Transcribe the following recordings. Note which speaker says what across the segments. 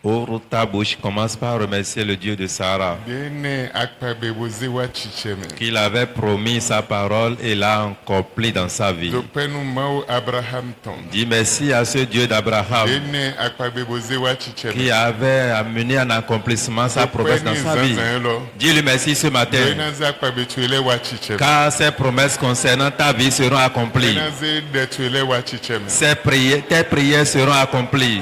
Speaker 1: Ouvre ta bouche, commence par remercier le Dieu de Sarah, qu'il avait promis sa parole et l'a accompli dans sa vie. Dis merci à ce Dieu d'Abraham qui avait amené en accomplissement sa promesse dans sa vie. Dis-lui merci ce matin, car ses promesses concernant ta vie seront accomplies. Tes prières seront accomplies.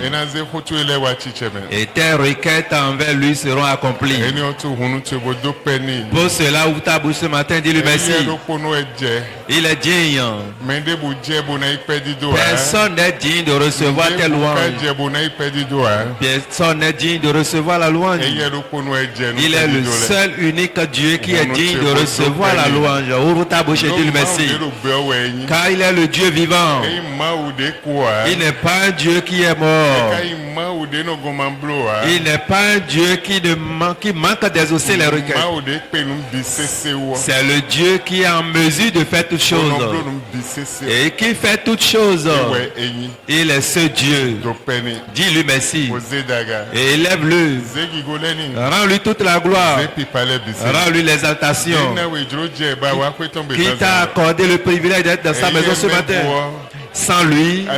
Speaker 1: Et tes requêtes envers lui seront accomplies. Pour cela, ouvre ta bouche ce matin, dis-lui merci. Il est digne. Personne n'est digne de recevoir tes louanges. Personne n'est digne de recevoir la louange. Il est le seul unique Dieu qui est digne de recevoir la louange. Ouvre ta bouche et dis-lui merci. Car il est le Dieu vivant. Il n'est pas un Dieu qui est mort. Il n'est pas un Dieu qui manque d'exaucer les requêtes. C'est le Dieu qui est en mesure de faire toutes choses. Et qui fait toutes choses. Il est ce Dieu. Dis-lui merci. Et élève-le. Rends-lui toute la gloire. Rends-lui l'exaltation. Qui t'a accordé le privilège d'être dans sa maison ce matin. Sans lui,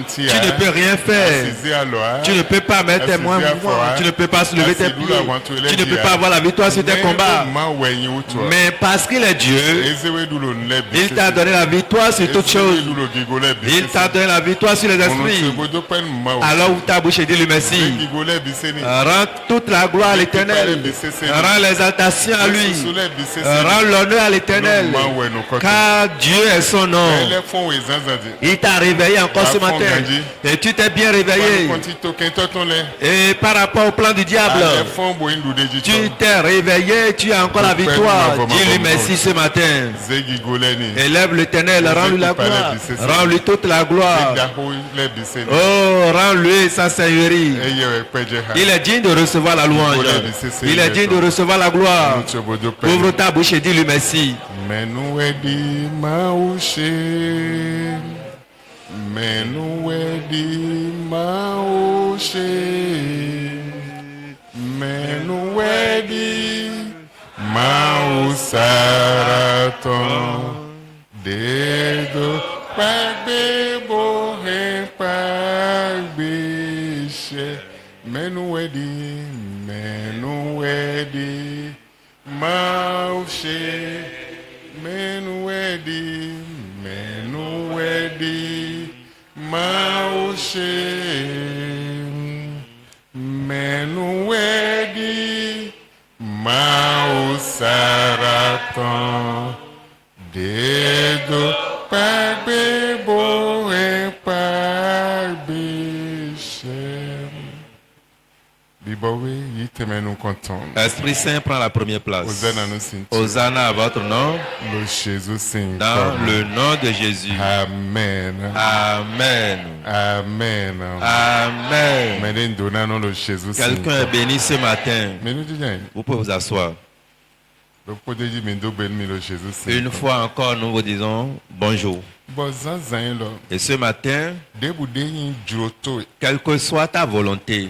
Speaker 1: tu ne peux rien faire. Tu ne peux pas mettre tes mains mouvants. Tu ne peux pas soulever tes pieds. Tu ne peux pas avoir la victoire sur tes combats. Mais parce qu'il est Dieu, il t'a donné la victoire sur toutes choses. Il t'a donné la victoire sur les esprits. Alors ouvre ta bouche et dis-lui merci. Rends toute la gloire à l'Éternel. Rends l'exaltation à lui. Rends l'honneur à l'Éternel. Car Dieu est son nom. Il t'a réveillé encore ce matin. Et tu t'es bien réveillé. Et par rapport au plan du diable, tu t'es réveillé, tu as encore la victoire. Dis-lui merci ce matin. Élève l'Éternel, rends-lui la gloire. Rends-lui toute la gloire. Oh, rends-lui sa seigneurie. Il est digne de recevoir la louange. Il est digne de recevoir la gloire. Ouvre ta bouche et dis-lui merci.
Speaker 2: Menuedi maoshe, menuedi mausaraton, dedo pagbe bohe pagbiche, menuedi maoshe, menuedi Maushe Menuedi Mausaraton Dedo Pagbebo et Pagbichem Bibawe Yitemenu content.
Speaker 1: Esprit Saint prend la première place. Hosanna à votre nom. Dans le nom de Jésus.
Speaker 2: Amen.
Speaker 1: Amen.
Speaker 2: Amen.
Speaker 1: Amen. Quelqu'un est béni ce matin. Vous pouvez vous asseoir. Une fois encore, nous vous disons bonjour. Et ce matin, quelle que soit ta volonté,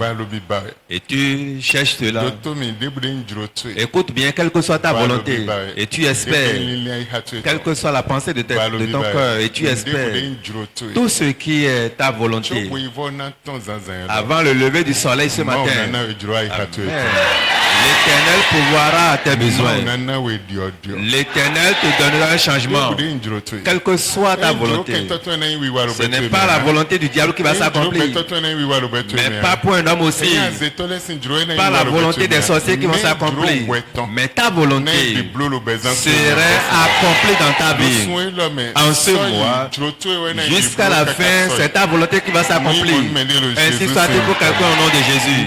Speaker 1: et tu cherches cela, écoute bien, quelle que soit ta volonté, et tu espères, quelle que soit la pensée de ton cœur, et tu espères, tout ce qui est ta volonté, avant le lever du soleil ce matin, l'Éternel pourvoira à tes besoins. L'Éternel te donnera un changement. Quelle que soit ta volonté. Ce n'est pas la volonté du diable qui va s'accomplir. Mais pas pour un homme aussi. Pas la volonté des sorciers qui vont s'accomplir. Mais ta volonté serait accomplie dans ta vie. En ce mois, jusqu'à la fin, c'est ta volonté qui va s'accomplir. Ainsi soit-il pour quelqu'un au nom de Jésus.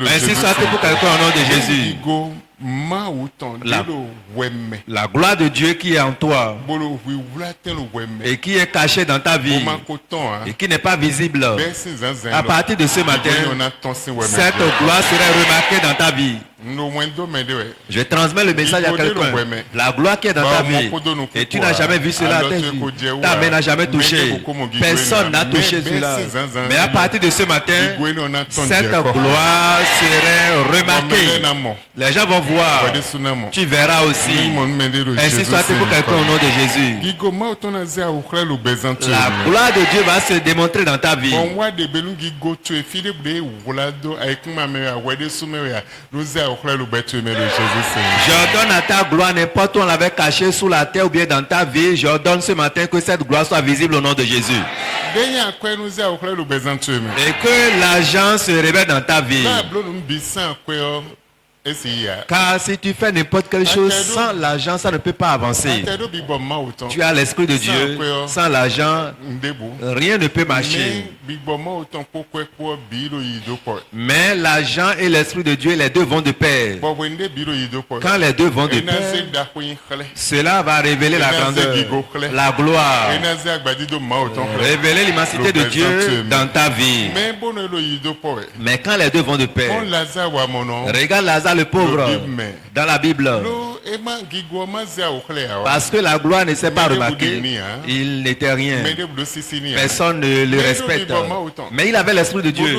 Speaker 1: Ainsi soit-il pour quelqu'un au nom de Jésus. La gloire de Dieu qui est en toi et qui est cachée dans ta vie et qui n'est pas visible, à partir de ce matin, cette gloire serait remarquée dans ta vie. Je transmets le message à quelqu'un. La gloire qui est dans ta vie. Et tu n'as jamais vu cela à ta vie. Ta main n'a jamais touché. Personne n'a touché cela. Mais à partir de ce matin, cette gloire serait remarquée. Les gens vont voir. Tu verras aussi. Ainsi soit-il pour quelqu'un au nom de Jésus. La gloire de Dieu va se démontrer dans ta vie. J'ordonne à ta gloire, n'importe où on l'avait caché sous la terre ou bien dans ta vie, j'ordonne ce matin que cette gloire soit visible au nom de Jésus. Et que l'argent se révèle dans ta vie. Car si tu fais n'importe quelle chose sans l'argent, ça ne peut pas avancer. Tu as l'Esprit de Dieu, sans l'argent, rien ne peut marcher. Mais l'argent et l'Esprit de Dieu, les deux vont de pair. Quand les deux vont de pair, cela va révéler la grandeur, la gloire, révéler l'immensité de Dieu dans ta vie. Mais quand les deux vont de pair, regarde Lazare le pauvre dans la Bible. Parce que la gloire ne s'est pas remarquée. Il n'était rien. Personne ne le respecte. Mais il avait l'Esprit de Dieu.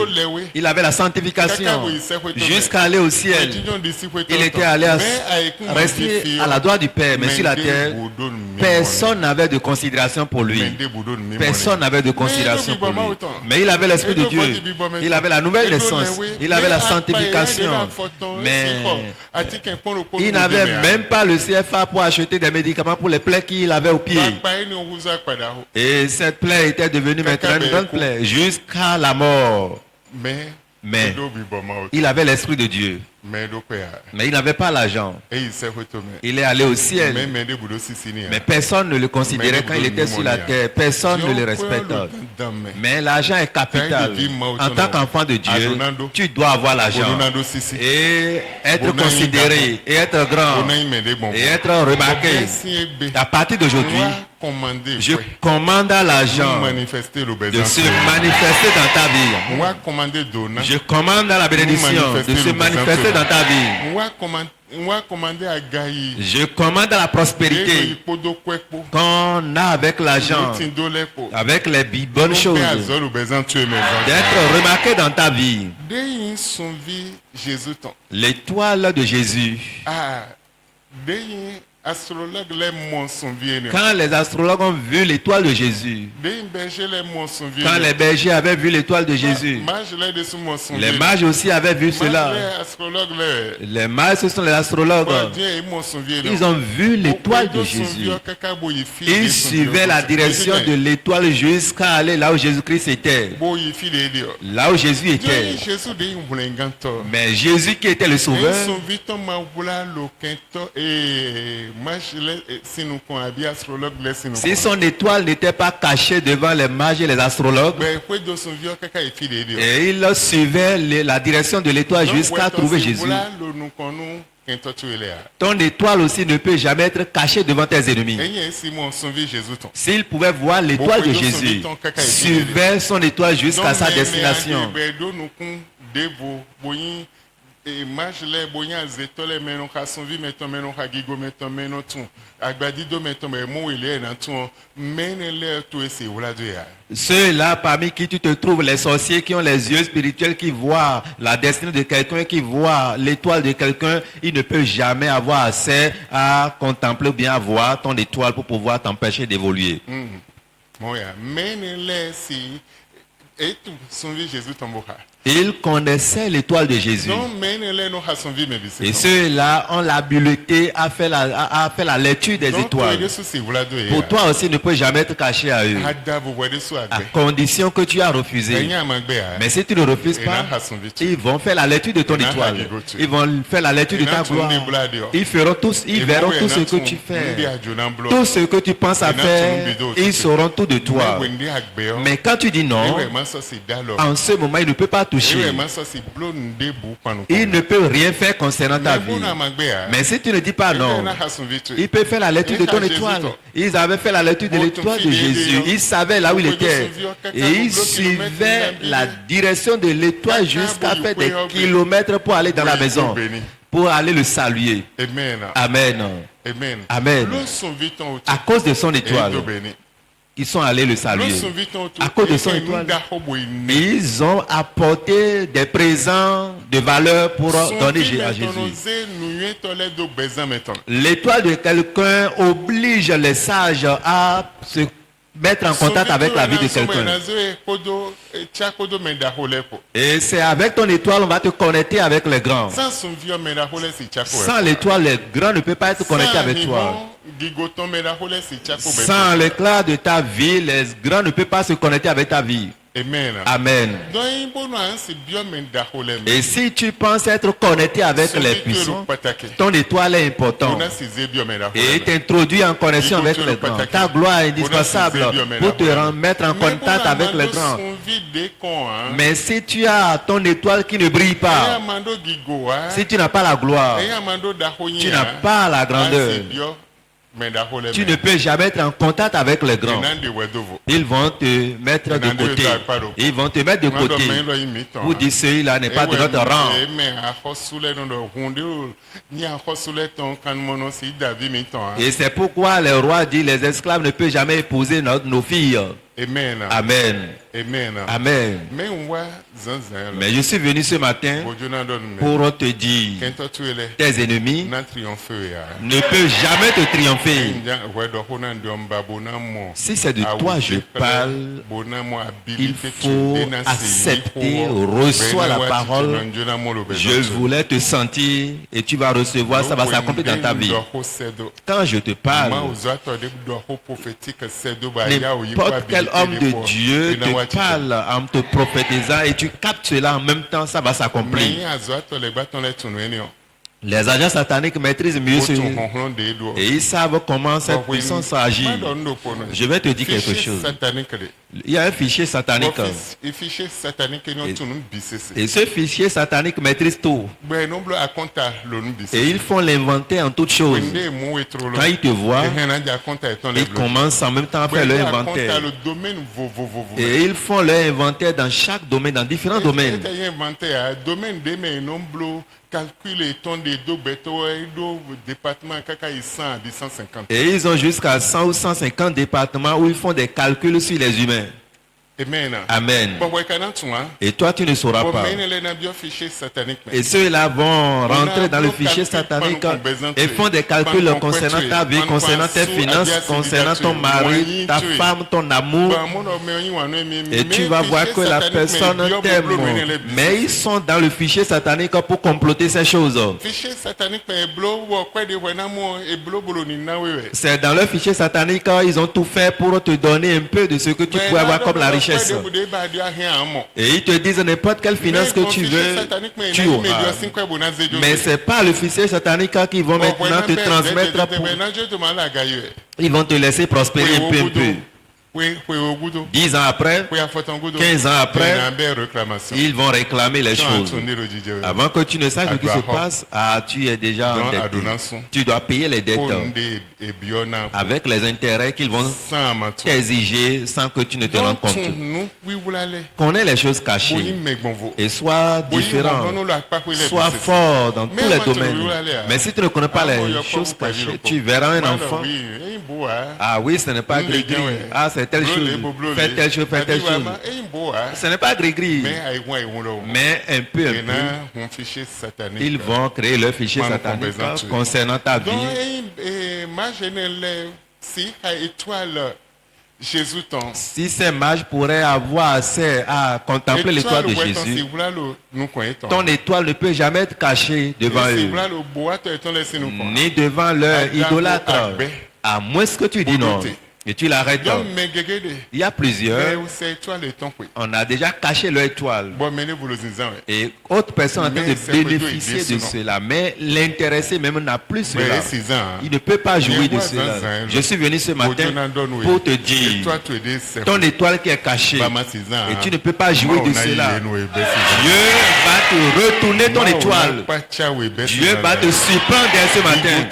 Speaker 1: Il avait la sanctification. Jusqu'à aller au ciel. Il était allé rester à la droite du Père. Mais sur la terre, personne n'avait de considération pour lui. Personne n'avait de considération pour lui. Mais il avait l'Esprit de Dieu. Il avait la nouvelle naissance. Il avait la sanctification. Mais il n'avait même pas le CFA pour acheter des médicaments pour les plaies qu'il avait au pied. Et cette plaie était devenue maintenant une grande plaie jusqu'à la mort. Mais il avait l'Esprit de Dieu. Mais il n'avait pas l'argent. Il est allé au ciel. Mais personne ne le considérait quand il était sur la terre. Personne ne le respecte. Mais l'argent est capital. En tant qu'enfant de Dieu, tu dois avoir l'argent. Et être considéré. Et être grand. Et être remarqué. À partir d'aujourd'hui, je commande à l'argent de se manifester dans ta vie. Je commande à la bénédiction de se manifester dans ta vie. Je commande à la prospérité qu'on a avec l'argent, avec les bonnes choses, d'être remarqué dans ta vie. L'étoile de Jésus. Quand les astrologues ont vu l'étoile de Jésus, quand les bergers avaient vu l'étoile de Jésus, les mages aussi avaient vu cela. Les mages, ce sont les astrologues. Ils ont vu l'étoile de Jésus. Ils suivaient la direction de l'étoile jusqu'à aller là où Jésus-Christ était. Là où Jésus était. Mais Jésus qui était le Sauveur, si son étoile n'était pas cachée devant les mages et les astrologues, et il suivait la direction de l'étoile jusqu'à trouver Jésus, ton étoile aussi ne peut jamais être cachée devant tes ennemis. S'il pouvait voir l'étoile de Jésus, suivait son étoile jusqu'à sa destination. Ceux-là parmi qui tu te trouves, les sorciers qui ont les yeux spirituels, qui voient la destinée de quelqu'un, qui voient l'étoile de quelqu'un, ils ne peuvent jamais avoir accès à contempler ou bien à voir ton étoile pour pouvoir t'empêcher d'évoluer. Ils connaissaient l'étoile de Jésus. Et ceux-là ont l'habileté à faire la lecture des étoiles. Pour toi aussi, ne peut jamais être caché à eux. À condition que tu as refusé. Mais si tu ne refuses pas, ils vont faire la lecture de ton étoile. Ils vont faire la lecture de ta gloire. Ils verront tout ce que tu fais. Tout ce que tu penses à faire, ils sauront tout de toi. Mais quand tu dis non, en ce moment, il ne peut pas toucher. Il ne peut rien faire concernant ta vie. Mais si tu ne dis pas non, il peut faire la lecture de ton étoile. Ils avaient fait la lecture de l'étoile de Jésus. Ils savaient là où il était. Et ils suivaient la direction de l'étoile jusqu'à faire des kilomètres pour aller dans la maison. pour aller le saluer.
Speaker 2: Amen.
Speaker 1: Amen.
Speaker 2: Amen.
Speaker 1: Amen. À cause de son étoile, ils sont allés le saluer. À cause de son étoile, ils ont apporté des présents de valeur pour donner à Jésus. L'étoile de quelqu'un oblige les sages à se mettre en contact avec la vie de quelqu'un. Et c'est avec ton étoile on va te connecter avec les grands. Sans l'étoile, les grands ne peuvent pas être connectés avec toi. Sans l'éclat de ta vie, les grands ne peuvent pas se connecter avec ta vie.
Speaker 2: Amen.
Speaker 1: Amen. Et si tu penses être connecté avec les puissants, ton étoile est importante. Et t'introduit en connexion avec les grands. Ta gloire est indispensable pour te mettre en contact avec les grands. Mais si tu as ton étoile qui ne brille pas, si tu n'as pas la gloire, tu n'as pas la grandeur, tu ne peux jamais être en contact avec les grands. Ils vont te mettre de côté. Ils vont te mettre de côté. Vous dites celui-là n'est pas de notre rang. Et c'est pourquoi le roi dit les esclaves ne peuvent jamais épouser nos filles.
Speaker 2: Amen.
Speaker 1: Amen.
Speaker 2: Amen.
Speaker 1: Amen. Mais je suis venu ce matin pour te dire, tes ennemis ne peuvent jamais te triompher. Si c'est de toi je parle, il faut accepter, reçois la parole. Je voulais te sentir et tu vas recevoir, ça va s'accomplir dans ta vie. Quand je te parle, n'importe quel homme de Dieu te parle en te prophétisant et tu captes cela en même temps, ça va s'accomplir. Les agents sataniques maîtrisent mieux ce et ils savent comment cette puissance agit. Je vais te dire quelque chose. Il y a un fichier satanique. Et ce fichier satanique maîtrise tout. Et ils font l'inventaire en toutes choses. Quand ils te voient, ils commencent en même temps à faire leur inventaire. Et ils font leur inventaire dans chaque domaine, dans différents domaines. Et ils ont jusqu'à 100 ou 150 départements où ils font des calculs sur les humains.
Speaker 2: Amen.
Speaker 1: Amen. Et toi, tu ne sauras pas. Et ceux-là vont rentrer dans le fichier satanique et font des calculs concernant ta vie, concernant tes finances, concernant ton mari, ta femme, ton amour. Et tu vas voir que la personne t'aime. Mais ils sont dans le fichier satanique pour comploter ces choses. C'est dans le fichier satanique, ils ont tout fait pour te donner un peu de ce que tu peux avoir comme la richesse. Et ils te disent n'importe quelle finance que tu veux, tu auras. Mais ce n'est pas le fichier satanique qui vont maintenant te transmettre. Ils vont te laisser prospérer un peu. 10 ans après, 15 ans après, ils vont réclamer les choses. Avant que tu ne saches ce qui se passe, tu es déjà endetté. Tu dois payer les dettes avec les intérêts qu'ils vont t'exiger sans que tu ne te rendes compte. Connais les choses cachées et sois différent, sois fort dans tous les domaines. Mais si tu ne connais pas les choses cachées, tu verras un enfant. Ah oui, ce n'est pas gris-gris. Ah, c'est telle chose, fais telle chose, fais telle chose. Ce n'est pas gris-gris, mais un peu. Ils vont créer leur fichier satanique concernant ta vie. Si ces mages pourraient avoir accès à contempler l'étoile de Jésus, ton étoile ne peut jamais être cachée devant eux, ni devant leur idolâtre, à moins que tu dis non. Et tu l'arrêtes. Il y a plusieurs. On a déjà caché leur étoile. Et autres personnes en train de bénéficier de cela. Mais l'intéressé même n'a plus cela. Il ne peut pas jouir de cela. Je suis venu ce matin pour te dire, ton étoile qui est cachée, et tu ne peux pas jouir de cela. Dieu va te retourner ton étoile. Dieu va te surprendre ce matin.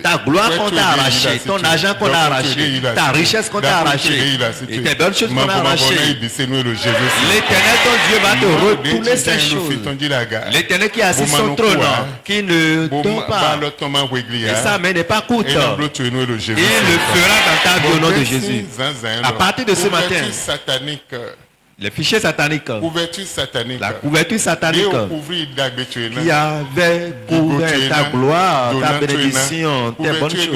Speaker 1: Ta gloire qu'on t'a arrachée, ton argent qu'on a arraché, arrachées. Ta richesse qu'on t'a arrachée. Et tes bonnes choses qu'on a arrachées. L'Éternel, ton Dieu, va te retourner ces choses. L'Éternel qui est assis sur son trône, qui ne dort pas. Et sa main n'est pas courte. Il le fera dans ta vie au nom de Jésus. À partir de ce matin, les fichiers sataniques, la couverture satanique qui avait couvert ta gloire, ta bénédiction, tes bonnes choses.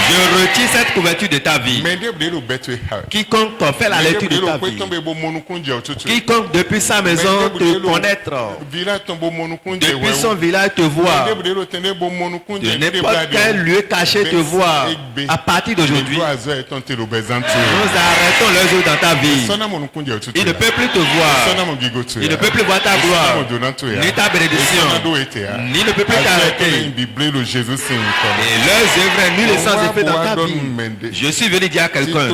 Speaker 1: Je retire cette couverture de ta vie. Quiconque fait la lecture de ta vie, quiconque depuis sa maison te connaître, depuis son village te voir, de n'importe quel lieu caché te voir, à partir d'aujourd'hui, nous arrêtons leurs yeux dans ta vie. Il ne peut plus te voir. Il ne peut plus voir ta gloire, ni ta bénédiction. Il ne peut plus t'arrêter. Et leurs œuvres, ni le sang effet dans ta vie. Je suis venu dire à quelqu'un,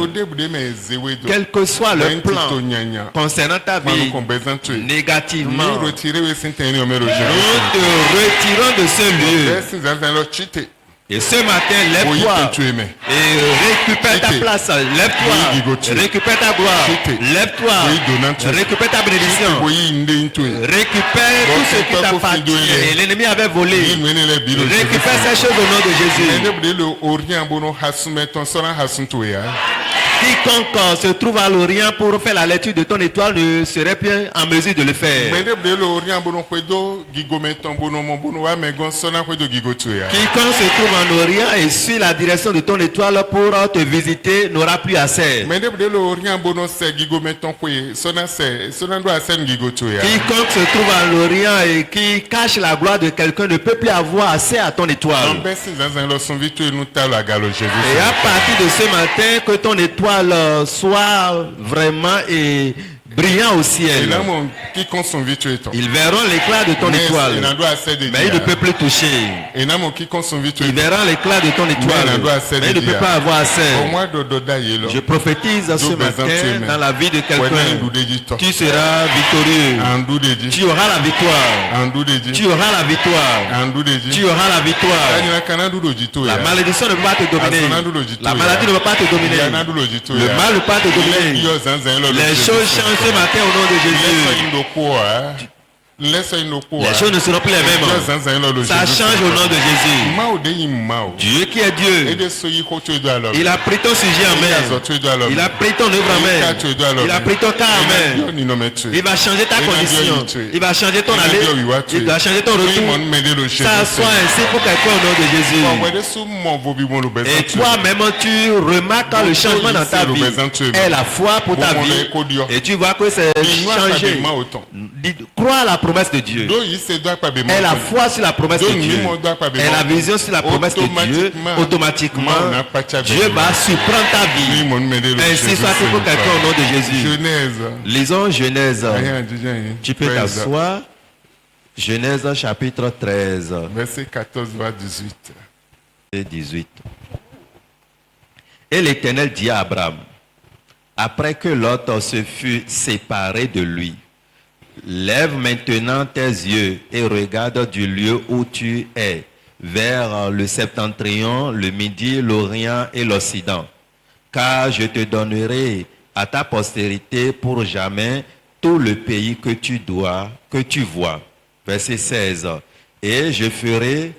Speaker 1: quel que soit le plan concernant ta vie, négativement, nous te retirons de ce lieu. Et ce matin, lève-toi et récupère ta place. Lève-toi, récupère ta gloire. Lève-toi, récupère ta bénédiction. Récupère tout ce qui t'appartient et l'ennemi avait volé. Récupère ces choses au nom de Jésus. Quiconque se trouve à l'Orient pour faire la lecture de ton étoile ne serait bien en mesure de le faire. Quiconque se trouve en Orient et suit la direction de ton étoile pour te visiter n'aura plus accès. Quiconque se trouve à l'Orient et qui cache la gloire de quelqu'un ne peut plus avoir accès à ton étoile. Et à partir de ce matin, que ton étoile soit vraiment brillant au ciel. Ils verront l'éclat de ton étoile, mais ils ne peuvent plus toucher. Ils verront l'éclat de ton étoile, mais ils ne peuvent pas avoir accès. Je prophétise ce matin dans la vie de quelqu'un. Tu seras victorieux. Tu auras la victoire. Tu auras la victoire. Tu auras la victoire. La malédiction ne peut pas te dominer. La maladie ne peut pas te dominer. Le mal ne peut pas te dominer. Les choses changent ce matin au nom de Jésus. Les choses ne seront plus les mêmes. Ça change au nom de Jésus. Dieu qui est Dieu. Il a pris ton sujet en main. Il a pris ton œuvre en main. Il a pris ton cas en main. Il va changer ta condition. Il va changer ton aller. Il va changer ton retour. Ça soit ainsi pour quelqu'un au nom de Jésus. Et toi-même tu remarques le changement dans ta vie. Et la foi pour ta vie. Et tu vois que c'est changé. Crois à la promesse de Dieu. Et la foi sur la promesse de Dieu. Et la vision sur la promesse de Dieu. Automatiquement, Dieu va surprendre ta vie. Ainsi soit-il pour quelqu'un au nom de Jésus. Lisons Genèse. Tu peux t'asseoir. Genèse chapitre 13.
Speaker 2: Verset 14 à 18.
Speaker 1: Et 18. Et l'Éternel dit à Abraham, après que Lot se fut séparé de lui, lève maintenant tes yeux et regarde du lieu où tu es, vers le septentrion, le midi, l'orient et l'occident. Car je te donnerai à ta postérité pour jamais tout le pays que tu vois. Verset 16. Et je ferai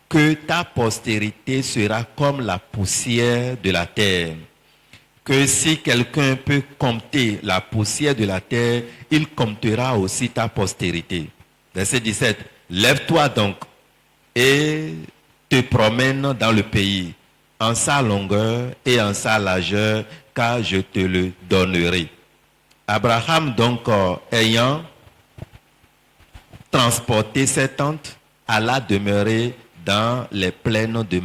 Speaker 1: que ta postérité sera comme la poussière de la terre. Que si quelqu'un peut compter la poussière de la terre, il comptera aussi ta postérité. Verset 17. Lève-toi donc et te promène dans le pays, en sa longueur et en sa largeur, car je te le donnerai. Abraham donc, ayant transporté ses tentes, alla demeurer dans les plaines de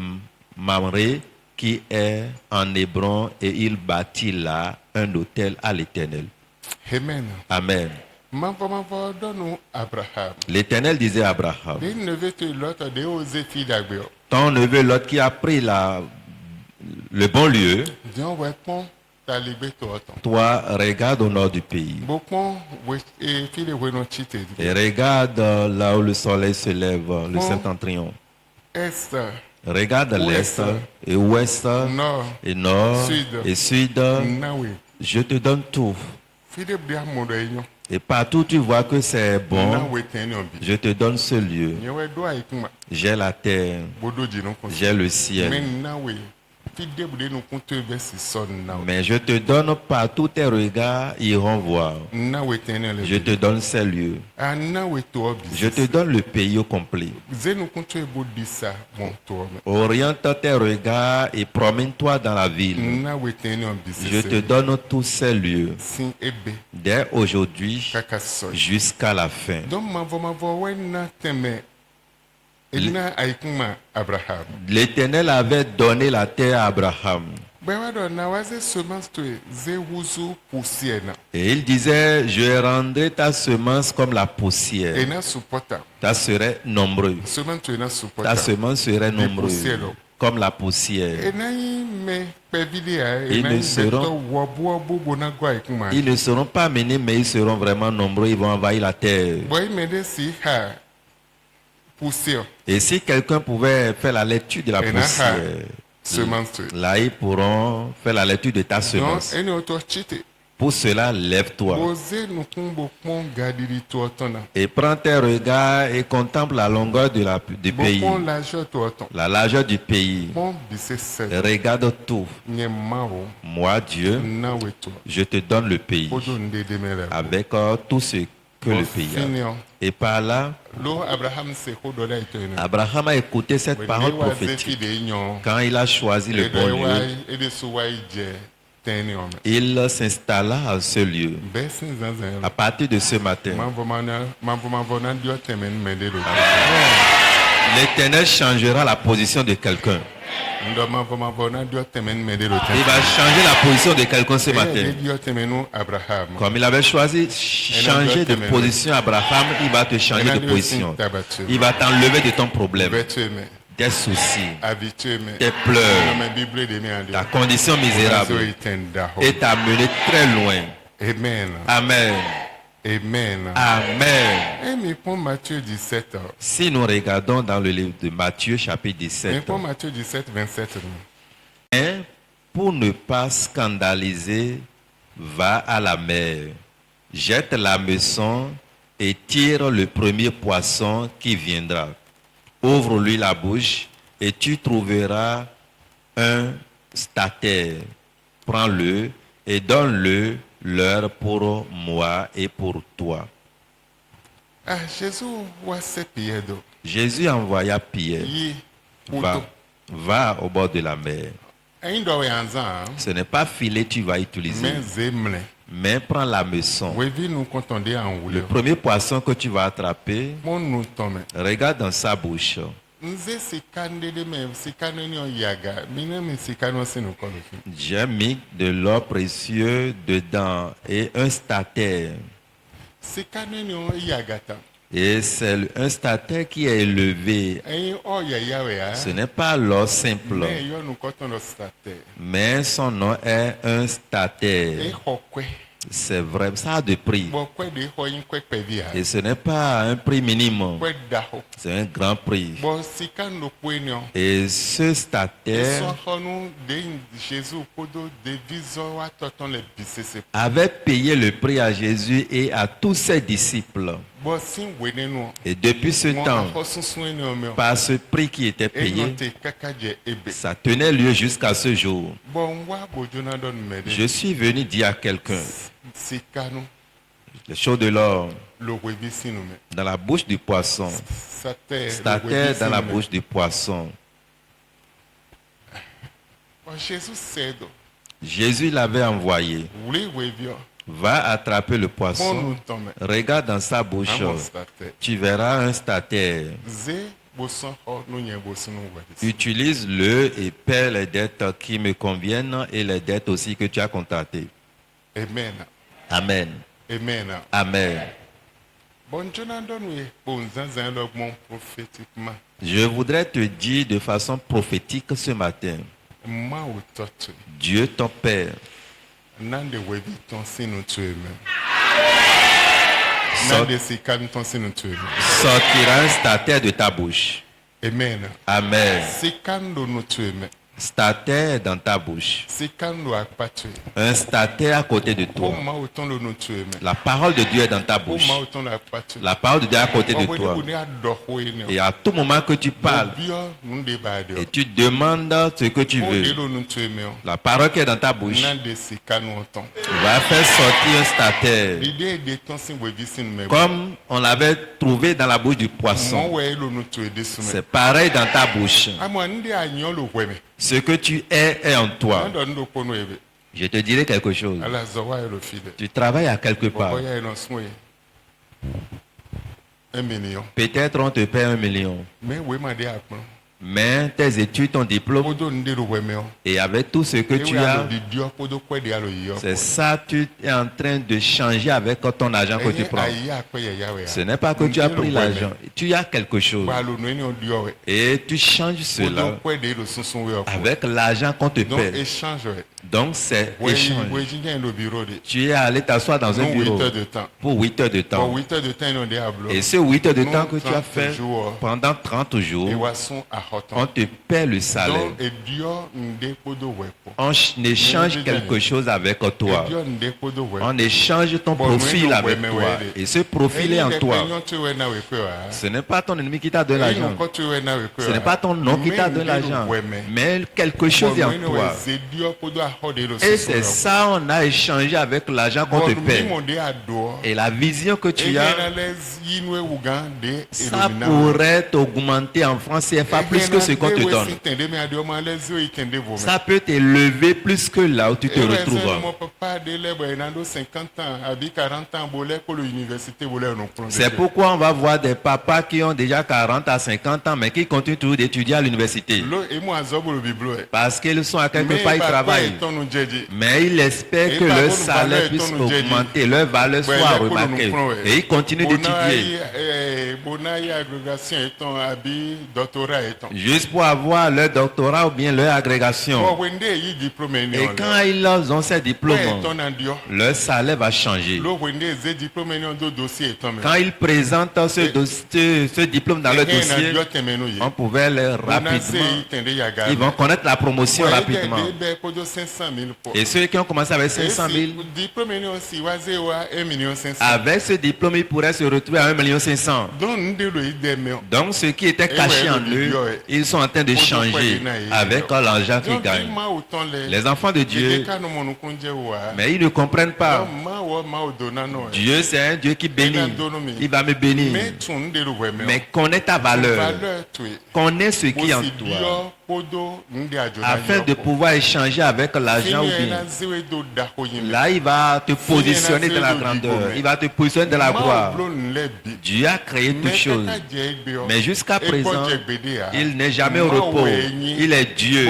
Speaker 1: Mamré, qui est en Hébron, et il bâtit là un autel à l'Éternel.
Speaker 2: Amen.
Speaker 1: Amen. L'Éternel disait à Abraham, ton neveu Lot qui a pris le bon lieu, toi regarde au nord du pays et regarde là où le soleil se lève, le septentrion. Regarde l'est et ouest et nord et sud. Je te donne tout. Et partout tu vois que c'est bon, je te donne ce lieu. J'ai la terre, j'ai le ciel. Mais je te donne partout tes regards iront voir. Je te donne ces lieux. Je te donne le pays au complet. Oriente tes regards et promène-toi dans la ville. Je te donne tous ces lieux. Dès aujourd'hui jusqu'à la fin. L'Éternel avait donné la terre à Abraham. Et il disait, je rendrai ta semence comme la poussière. Ta serait nombreux. Ta semence serait nombreuse comme la poussière. Ils ne seront pas menés, mais ils seront vraiment nombreux. Ils vont envahir la terre. Et si quelqu'un pouvait faire la lecture de la poussière, là ils pourront faire la lecture de ta semence. Pour cela, lève-toi et prends tes regards et contemple la longueur de du pays, la largeur du pays. Regarde tout. Moi, Dieu, je te donne le pays avec tout ce que le pays a. Et par là, Abraham a écouté cette parole prophétique. Quand il a choisi le bon lieu, il s'installa à ce lieu. À partir de ce matin, l'Éternel changera la position de quelqu'un. Il va changer la position de quelqu'un ce matin. Comme il avait choisi changer de position Abraham, il va te changer de position. Il va t'enlever de ton problème, tes soucis, tes pleurs, ta condition misérable et t'amener très loin. Amen. Amen. Amen. Amen. Si nous regardons dans le livre de Matthieu chapitre 17, mais pour ne pas scandaliser, va à la mer, jette la meçon et tire le premier poisson qui viendra. Ouvre-lui la bouche et tu trouveras un statère. Prends-le et donne-le leur pour moi et pour toi. Jésus envoya Pierre. Va au bord de la mer. Ce n'est pas filet tu vas utiliser, mais prends la meçon. Le premier poisson que tu vas attraper, regarde dans sa bouche. J'ai mis de l'or précieux dedans et un statère. Et c'est un statère qui est élevé. Ce n'est pas l'or simple, mais son nom est un statère. C'est vrai, ça a de prix. Et ce n'est pas un prix minimum, c'est un grand prix. Et ce statère avait payé le prix à Jésus et à tous ses disciples. Et depuis ce temps, par ce prix qui était payé, ça tenait lieu jusqu'à ce jour. Je suis venu dire à quelqu'un, les choses de l'or dans la bouche du poisson, statère dans la bouche du poisson. Jésus l'avait envoyé. Va attraper le poisson. Regarde dans sa bouche. Tu verras un statère. Utilise-le et paie les dettes qui me conviennent et les dettes aussi que tu as contractées. Amen. Amen. Amen. Amen. Je voudrais te dire de façon prophétique ce matin. Dieu ton Père sortira un statère de ta bouche.
Speaker 2: Amen.
Speaker 1: Amen.
Speaker 2: Sekando no tueme.
Speaker 1: Statère dans ta bouche.
Speaker 2: Sekando akpatue.
Speaker 1: Un statère à côté de toi.
Speaker 2: Oma otondo no tueme.
Speaker 1: La parole de Dieu est dans ta bouche.
Speaker 2: Oma otondo akpatue.
Speaker 1: La parole de Dieu est à côté de toi. Et à tout moment que tu parles, et tu demandes ce que tu veux, la parole qui est dans ta bouche va faire sortir un statère. Comme on l'avait trouvé dans la bouche du poisson. C'est pareil dans ta bouche. Ce que tu es est en toi. Je te dirai quelque chose. Tu travailles à quelque part.
Speaker 2: 1 million.
Speaker 1: Peut-être on te paie 1 million. Mais tes études, ton diplôme, et avec tout ce que tu as, c'est ça, tu es en train de changer avec ton argent que tu prends. Ce n'est pas que tu as pris l'argent, tu as quelque chose. Et tu changes cela avec l'argent qu'on te paie. Donc c'est échange. Tu es allé t'asseoir dans un bureau pour 8 heures de temps. Et ce 8 heures de temps que tu as fait pendant 30 jours, on te paie le salaire. On échange quelque chose avec toi. On échange ton profil avec toi. Et ce profil est en toi. Ce n'est pas ton ennemi qui t'a donné l'argent. Ce n'est pas ton nom qui t'a donné l'argent. Mais quelque chose est en toi. Et c'est ça, on a échangé avec l'argent qu'on te paie. Et la vision que tu as, ça pourrait t'augmenter en francs CFA plus que ce qu'on te donne. Ça peut t'élever plus que là où tu te retrouves. C'est pourquoi on va voir des papas qui ont déjà 40 à 50 ans mais qui continuent toujours d'étudier à l'université. Parce qu'ils sont à quelque part, ils travaillent. Mais ils espèrent que leur salaire puisse augmenter, leur valeur soit remarquée. Et ils continuent d'étudier. Juste pour avoir leur doctorat ou bien leur agrégation. Et quand ils ont ces diplômes, leur salaire va changer. Quand ils présentent ce diplôme dans leur dossier, on pouvait leur rapidement, ils vont connaître la promotion rapidement. Et ceux qui ont commencé avec 500 000, avec ce diplôme, ils pourraient se retrouver à 1 500 000. Donc ce qui était caché en eux, ils sont en train de changer avec l'argent qu'ils gagnent. Les enfants de Dieu, mais ils ne comprennent pas. Dieu, c'est un Dieu qui bénit. Il va me bénir. Mais connais ta valeur. Connais ce qui est en toi. Afin de pouvoir échanger avec l'argent ou bien. Là, il va te positionner dans la grandeur. Il va te positionner dans la gloire. Dieu a créé toutes choses. Mais jusqu'à présent, il n'est jamais au repos. Il est Dieu.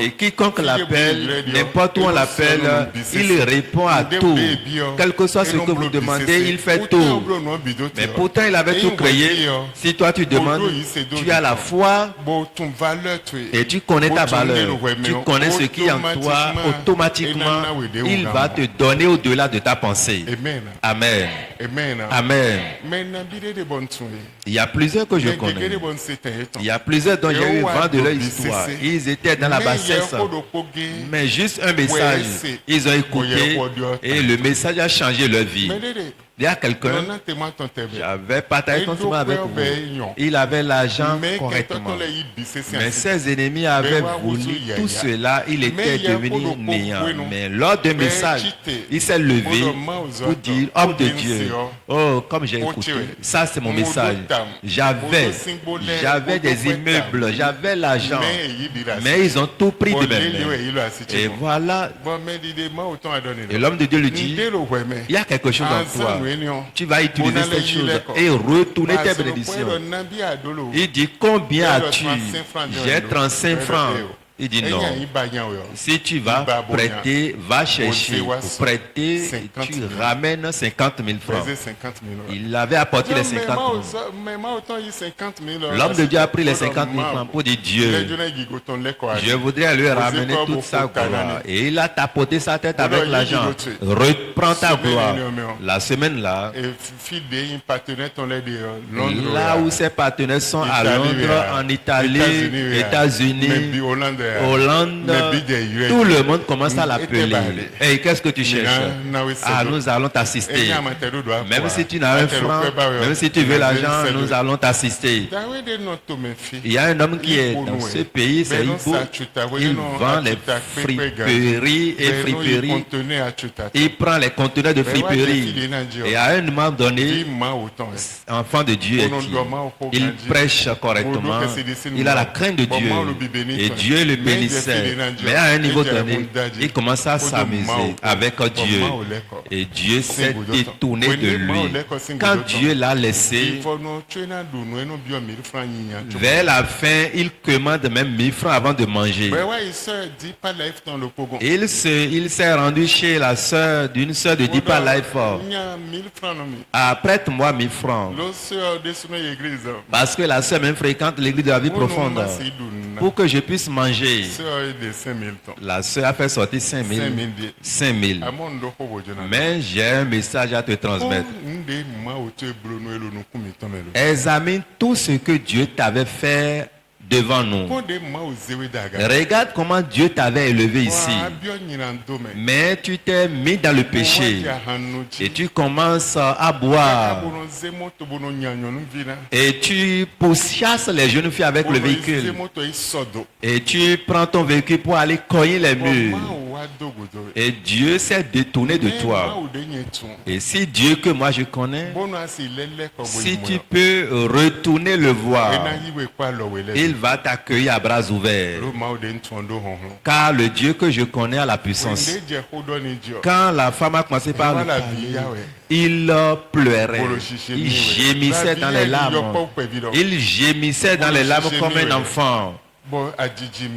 Speaker 1: Et quiconque l'appelle, n'importe où on l'appelle, il répond à tout. Quel que soit ce que vous demandez, il fait tout. Mais pourtant, il avait tout créé. Si toi tu demandes, tu as la foi et tu connais ta valeur. Tu connais ce qui est en toi, automatiquement, il va te donner au-delà de ta pensée. Amen. Amen. Il y a plusieurs que je connais. Il y a plusieurs dont j'ai eu vent de leur histoire. Ils étaient dans la bassesse. Mais juste un message, ils ont écouté et le message a changé leur vie. Il y a quelqu'un, j'avais partagé ton chemin avec vous. Il avait l'argent correctement. Mais ses ennemis avaient voulu tout cela, il était devenu néant. Mais lors d'un message, il s'est levé pour dire, homme de Dieu, oh, comme j'ai écouté, ça c'est mon message. J'avais des immeubles, j'avais l'argent, mais ils ont tout pris de mes mains. Et voilà. Et l'homme de Dieu lui dit, il y a quelque chose en toi. Tu vas utiliser cette chose et retourner tes bénédictions. Il dit, combien as-tu? J'ai 35 francs. Il dit non. Si tu vas prêter, va chercher pour prêter, et tu ramènes 50 000 francs. Il avait apporté les 50 000. L'homme de Dieu a pris les 50 000 francs pour dire Dieu, je voudrais lui ramener toute sa gloire. Et il a tapoté sa tête avec l'argent. Reprends ta gloire. La semaine là, là où ses partenaires sont à Londres, en Italie, États-Unis, Hollande, tout le monde commence à l'appeler. Et qu'est-ce que tu cherches? Ah, nous allons t'assister. Même si tu n'as un franc, même si tu veux l'argent, nous allons t'assister. Il y a un homme qui est dans ce pays, c'est Ibo. Il vend les friperies et friperies. Il prend les conteneurs de friperies. Et à un moment donné, enfant de Dieu est il prêche correctement. Il a la crainte de Dieu. Et Dieu le bénissait. Mais à un niveau donné, il commence à s'amuser avec Dieu. Et Dieu s'est détourné de lui. Quand Dieu l'a laissé, vers la fin, il commande même 1000 francs avant de manger. Il s'est rendu chez la sœur d'une sœur de Deeper Life. Prête-moi 1000 francs. Parce que la sœur même fréquente l'église de la vie profonde. Pour que je puisse manger. La sœur a fait sortir 5 000. Mais j'ai un message à te transmettre. Examine tout ce que Dieu t'avait fait devant nous. Regarde comment Dieu t'avait élevé ici. Mais tu t'es mis dans le péché. Et tu commences à boire. Et tu pourchasses les jeunes filles avec le véhicule. Et tu prends ton véhicule pour aller cogner les murs. Et Dieu s'est détourné de toi. Et si Dieu que moi je connais, si tu peux retourner le voir, il va t'accueillir à bras ouverts. Car le Dieu que je connais a la puissance. Quand la femme a commencé par le parler, il pleurait. Il gémissait dans les larmes. Il gémissait dans les larmes comme un enfant.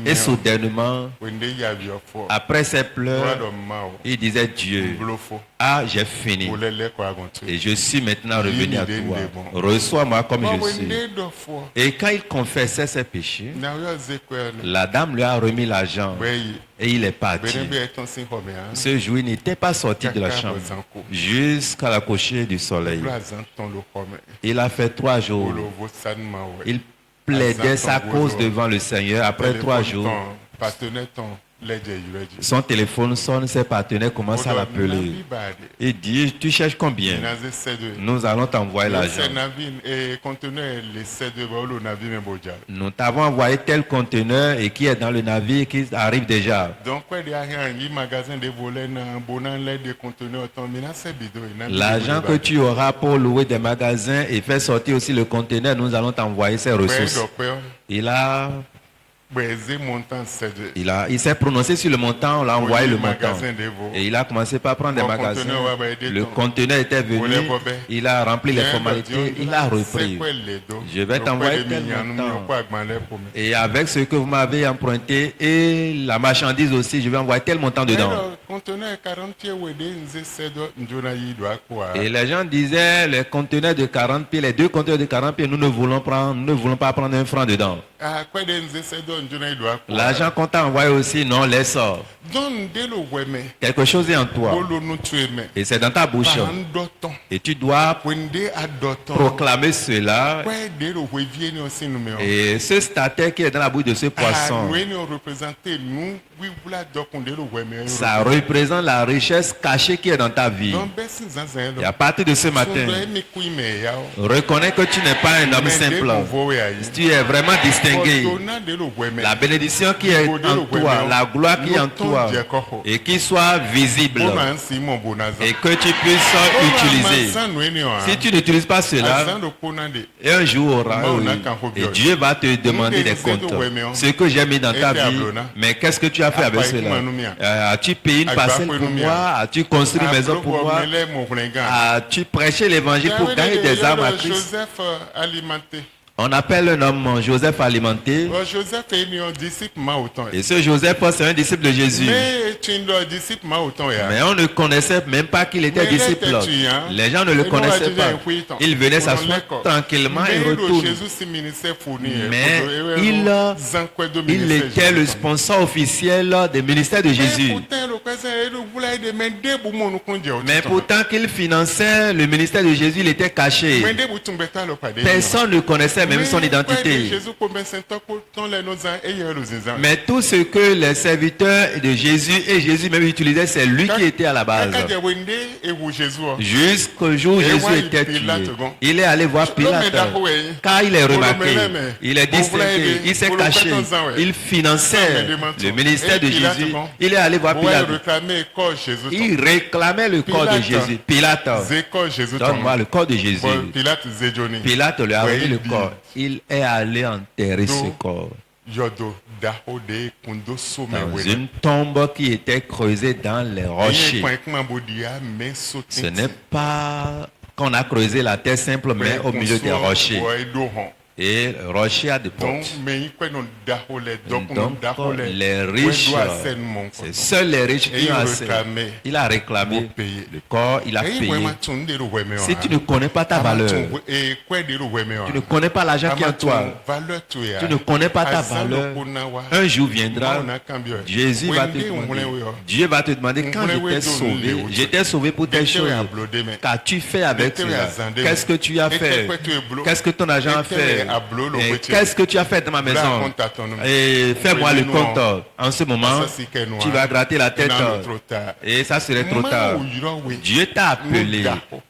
Speaker 1: Et soudainement, après ses pleurs, il disait Dieu, ah j'ai fini. Et je suis maintenant revenu à toi. Reçois-moi comme je suis. Et quand il confessait ses péchés, la dame lui a remis l'argent. Et il est parti. Ce jour, il n'était pas sorti de la chambre jusqu'à la coucher du soleil. Il a fait 3 jours. Il plaidait sa cause devant le Seigneur. Après 3 jours, son téléphone sonne, ses partenaires commencent à l'appeler. Il dit, tu cherches combien? Nous allons t'envoyer l'argent. Nous t'avons envoyé tel conteneur et qui est dans le navire qui arrive déjà. L'argent que tu auras pour louer des magasins et faire sortir aussi le conteneur, nous allons t'envoyer ces ressources. Il s'est prononcé sur le montant, on l'a envoyé le montant. Et il a commencé par prendre des magasins. Le conteneur était venu, il a rempli les formalités, il a repris. Je vais t'envoyer tel montant. Et avec ce que vous m'avez emprunté et la marchandise aussi, je vais envoyer tel montant dedans. Et les gens disaient, les conteneurs de 40 pieds, les 2 conteneurs de 40 pieds, nous ne voulons pas prendre un franc dedans. L'argent qu'on t'a envoyé aussi, non, laisse-sort. Quelque chose est en toi. Et c'est dans ta bouche. Et tu dois proclamer cela. Et ce statut qui est dans la bouche de ce poisson, ça représente la richesse cachée qui est dans ta vie. Et à partir de ce matin, reconnais que tu n'es pas un homme simple. Tu es vraiment distingué. La bénédiction qui est en toi, la gloire qui est en toi, et qui soit visible, et que tu puisses utiliser. Si tu n'utilises pas cela, et un jour aura, et Dieu va te demander des comptes. Ce que j'ai mis dans ta vie, mais qu'est-ce que tu as fait avec cela? As-tu payé une parcelle pour moi? As-tu construit une maison pour moi? As-tu prêché l'évangile pour gagner des âmes à Christ? On appelle un homme Joseph alimenté. Et ce Joseph, c'est un disciple de Jésus. Mais on ne connaissait même pas qu'il était disciple. Les gens ne le connaissaient pas. Il venait s'asseoir tranquillement et retourne. Mais il était le sponsor officiel des ministères de Jésus. Mais pourtant qu'il finançait le ministère de Jésus, il était caché. Personne ne connaissait même son identité. Mais tout ce que les serviteurs de Jésus et Jésus même utilisaient, c'est lui qui était à la base. Jusqu'au jour où Jésus était tué, il est allé voir Pilate. Car il est remarqué, il est distingué, il s'est caché, il finançait le ministère de Jésus. Il est allé voir Pilate. Il réclamait le corps de Jésus. Pilate, donne-moi le corps de Jésus. Pilate lui a remis le corps. Il est allé enterrer ce corps dans une tombe qui était creusée dans les rochers. Ce n'est pas qu'on a creusé la terre simple, mais au milieu des rochers. Et le rocher a des portes. Donc les riches, c'est seuls les riches qui ont assez. Il a réclamé le corps, il a payé. Si tu ne connais pas ta valeur, tu ne connais pas l'argent qui est en toi, tu ne connais pas ta valeur, un jour viendra, Jésus va te demander, Dieu va te demander, quand j'étais sauvé pour telle chose, qu'as-tu fait avec cela? Qu'est-ce que tu as fait? Qu'est-ce que ton argent a fait? Qu'est-ce que tu as fait dans ma maison? Et fais-moi le compte. En ce moment, tu vas gratter la tête. Et ça serait trop tard. Dieu t'a appelé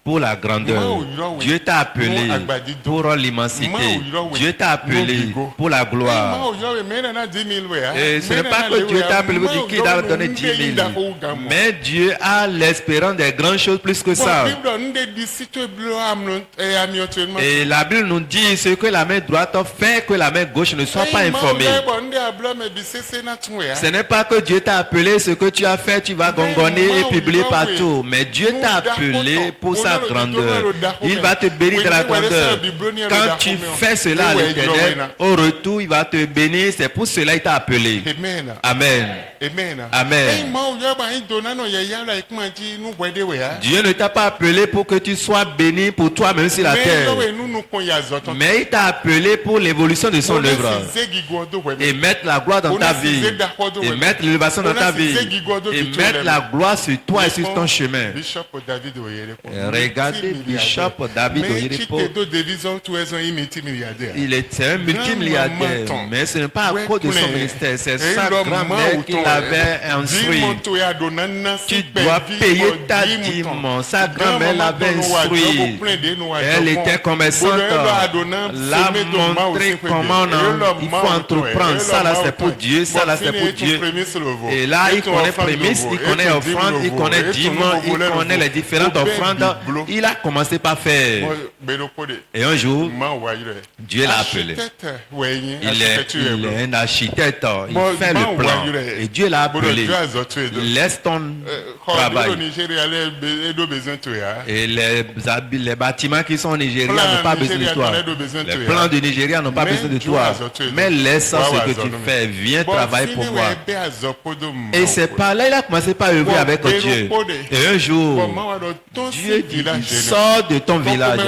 Speaker 1: pour la grandeur. Dieu t'a appelé pour l'immensité. Dieu t'a appelé pour la gloire. Et ce n'est pas que Dieu t'a appelé pour dire qu'il t'a donné 10 000. Mais Dieu a l'espérance des grandes choses plus que ça. Et la Bible nous dit ce que la main droite fait que la main gauche ne soit pas informée. Ce n'est pas que Dieu t'a appelé, ce que tu as fait, tu vas gongonner et publier partout. Mais Dieu t'a appelé pour sa grandeur. Il va te bénir de la grandeur. Quand tu fais cela à l'Éternel, au retour, il va te bénir. C'est pour cela qu'il t'a appelé. Amen. Amen. Dieu ne t'a pas appelé pour que tu sois béni pour toi-même sur la terre. Mais il t'a appelé pour l'évolution de son œuvre. Et mettre la gloire dans ta vie. Et mettre l'élévation dans ta vie. Et mettre la gloire sur toi et sur ton chemin. Regardez Bishop David Oyedepo. Il était un multimilliardaire. Mais ce n'est pas à cause de son ministère. C'est sa grand-mère qui l'avait instruit. Tu dois payer ta dîme. Sa grand-mère l'avait instruit. Elle était commerçante. L'a montré comment il faut entreprendre. Ça là c'est pour Dieu. Ça là c'est pour Dieu. Et là il connaît prémices, il connaît offrande, il connaît dîme, il connaît les différentes offrandes. Il a commencé par faire. Et un jour, Dieu l'a appelé. Il est un architecte. Il fait le plan. Et Dieu l'a appelé. Laisse ton travail. Et les bâtiments qui sont au Nigeria n'ont pas besoin de toi. Les plans du Nigeria n'ont pas besoin de toi. Mais laisse ce que tu fais. Viens travailler pour moi. Et c'est par là il a commencé par œuvrer avec Dieu. Et un jour, Dieu dit, sors de ton village.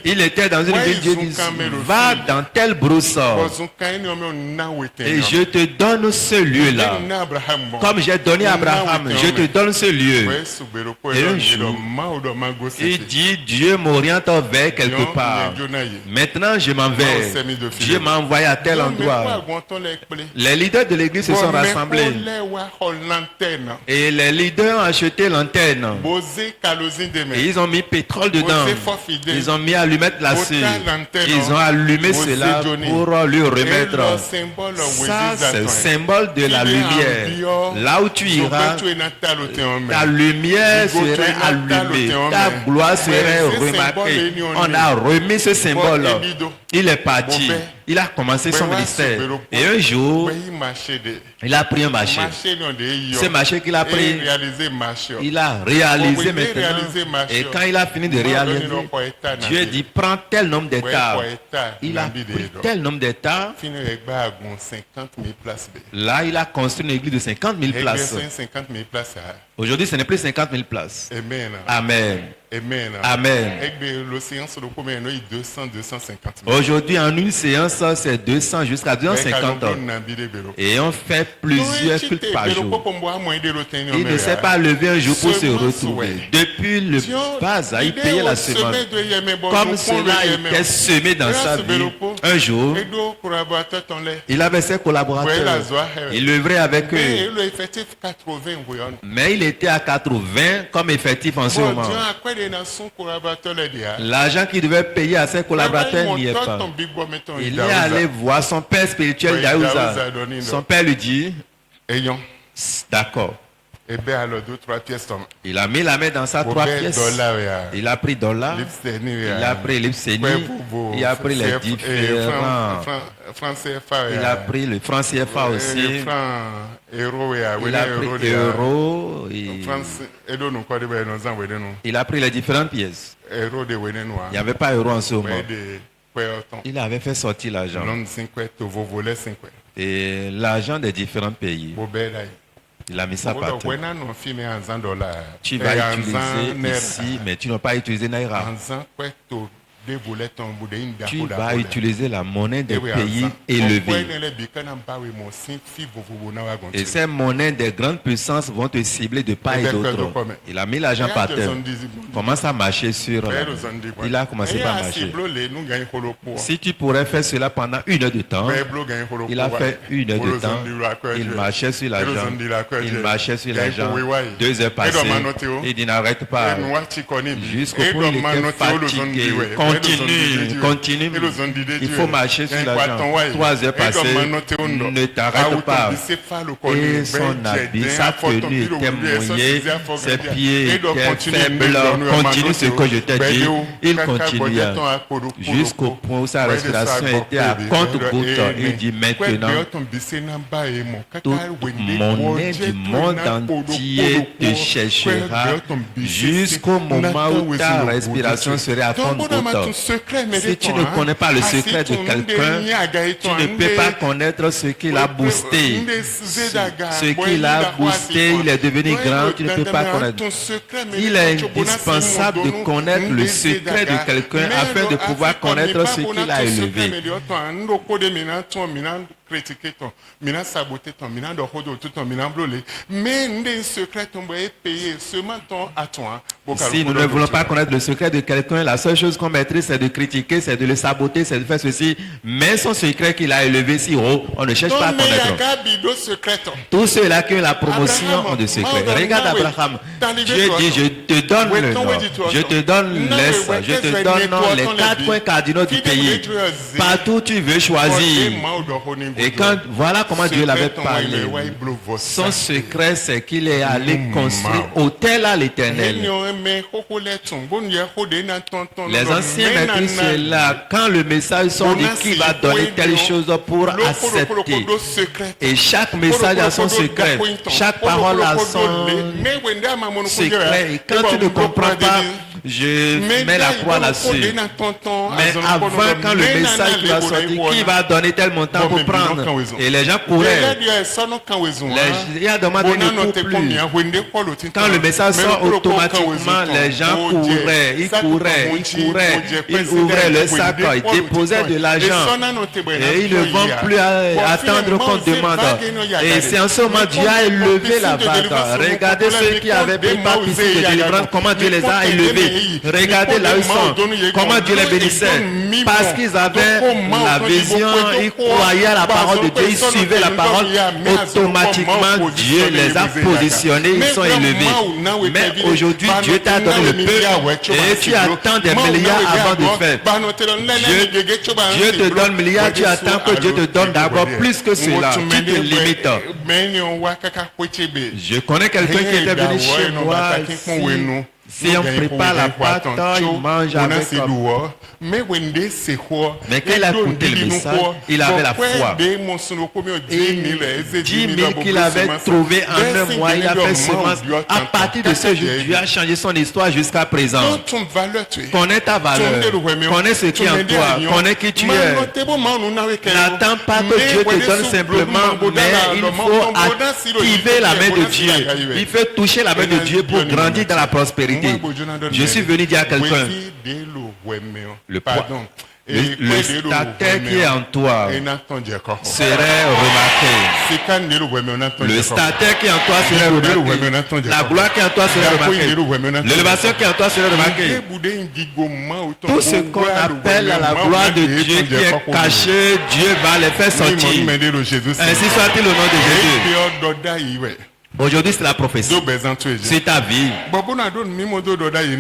Speaker 1: Il était dans une ville, Dieu dit, va dans telle brousse. Et je te donne ce lieu-là. Comme j'ai donné à Abraham, je te donne ce lieu. Et un jour, il dit, Dieu m'oriente vers quelque part. Maintenant, je m'en vais. Dieu m'a envoyé à tel endroit. Les leaders de l'église se sont rassemblés. Et les leaders ont acheté l'antenne. Et ils ont mis pétrole dedans. Ils ont mis allumette là-dessus. Ils ont allumé cela pour lui remettre. Ça, c'est le symbole de la lumière. Là où tu iras, ta lumière serait allumée. Ta gloire serait remarquée. On a remis ce symbole. Il est parti. il a commencé son ministère. Et un jour, il a pris un marché. Ce marché qu'il a pris, il a réalisé maintenant. Et quand il a fini de réaliser, Dieu dit, prends tel nombre d'hectares. Il a pris tel nombre d'hectares. Là, il a construit une église de 50 000 places. Aujourd'hui, ce n'est plus 50 000 places. Amen. Amen. Aujourd'hui, en une séance, c'est 200 jusqu'à 250 ans. Et on fait plusieurs cultes par jour. Il ne s'est pas levé un jour pour se retrouver. Depuis le bas, il payait la semence. Comme cela était semé dans sa vie, un jour, il avait ses collaborateurs. Il œuvrait avec eux. Mais il était à 80 comme effectif en ce moment. L'argent qu'il devait payer à ses collaborateurs n'y est pas. Il est allé voir son père spirituel Yaouza. Son père lui dit, d'accord. Il a mis la main dans sa 3 pièces. Il a pris dollar. Il a pris l'Ipsénie. Il a pris les différents. Il a pris le franc CFA aussi. Il a pris l'euro. Il a pris les différentes pièces. Il n'y avait pas euro en ce moment. Il avait fait sortir l'argent. Et l'argent des différents pays. Il a mis ça par terre. Tu vas utiliser ici, mais tu n'as pas utilisé Naira. Tu vas utiliser la monnaie des pays élevés. Et ces monnaies des grandes puissances vont te cibler de part et d'autre. Il a mis l'argent par terre. Commence à marcher sur. Il a commencé par marcher. Si tu pourrais faire cela pendant 1 heure de temps, il a fait 1 heure de temps. Il marchait sur l'argent. Il marchait sur l'argent. 2 heures passées. Il dit n'arrête pas. Jusqu'au point où il était fatigué. Continue. Il faut marcher sur l'argent. 3 heures passées, ne t'arrête pas. Et son habit, sa tenue était mouillée, ses pieds étaient faibles. Continue ce que je t'ai dit. Il continua jusqu'au point où sa respiration était à compte-goutte. Il dit maintenant, toute monnaie du monde entier te cherchera jusqu'au moment où ta respiration serait à compte-goutte. Si tu ne connais pas le secret de quelqu'un, tu ne peux pas connaître ce qu'il a boosté. Ce qu'il a boosté, il est devenu grand, tu ne peux pas connaître. Il est indispensable de connaître le secret de quelqu'un afin de pouvoir connaître ce qu'il a élevé. Si nous ne voulons pas connaître le secret de quelqu'un, la seule chose qu'on maîtrise, c'est de critiquer, c'est de le saboter, c'est de faire ceci. Mais son secret qu'il a élevé si haut, on ne cherche pas à connaître. Tous ceux-là qui ont la promotion ont de secrets. Regarde Abraham. Dieu dit, je te donne le nord, je te donne l'est, je te donne les 4 points cardinaux du pays. Partout où tu veux choisir. Et quand, voilà comment Dieu l'avait parlé. Son secret, c'est qu'il est allé construire autel à l'Éternel. Les anciens maîtrisent cela. Quand le message sont dit qui va donner telle chose pour accepter. Et chaque message a son secret. Chaque parole a son secret. Et quand tu ne comprends pas, je mets la croix là-dessus. Mais avant, quand le message va sortir, qui va donner tel montant pour prendre? Et les gens couraient. Il y a demandé ne court plus. Quand le message sort automatiquement, les gens couraient. Ils ouvraient le sac, ils déposaient de l'argent. Et ils ne vont plus attendre qu'on demande. Et c'est en ce moment Dieu a élevé la vague. Regardez ceux qui avaient pris part ici de délivrance, comment Dieu les a élevés. Regardez là où ils sont. Comment Dieu les bénissait. Parce qu'ils avaient la vision, ils croyaient à la parole de Dieu, ils suivaient la parole. Automatiquement, Dieu les a positionnés, ils sont élevés. Mais aujourd'hui, Dieu t'a donné le peu et tu attends des milliards avant de faire. Dieu te donne milliards, tu attends que Dieu te donne d'abord plus que cela. Tu te limites. Je connais quelqu'un qui était venu chez moi ici. Si on prépare la pâte, il mange avec comme... Mais quand il a écouté le message, il avait la foi. Et 10 000 qu'il avait trouvé en un mois, il a fait semence. À partir de ce jour, Dieu a changé son histoire jusqu'à présent. Connais ta valeur, connais ce qui est en toi, connais qui tu es. N'attends pas que Dieu te donne simplement, mais il faut activer la main de Dieu. Il faut toucher la main de Dieu pour grandir dans la prospérité. Je suis venu dire à quelqu'un, le stataire qui est en toi serait remarqué. Le stataire qui est en toi serait remarqué. La gloire qui est en toi serait remarquée. L'élévation qui est en toi serait remarquée. Tout ce qu'on appelle la gloire de Dieu qui est caché, Dieu va les faire sortir. Ainsi soit-il au nom de Jésus. Aujourd'hui, c'est la prophétie. C'est ta vie.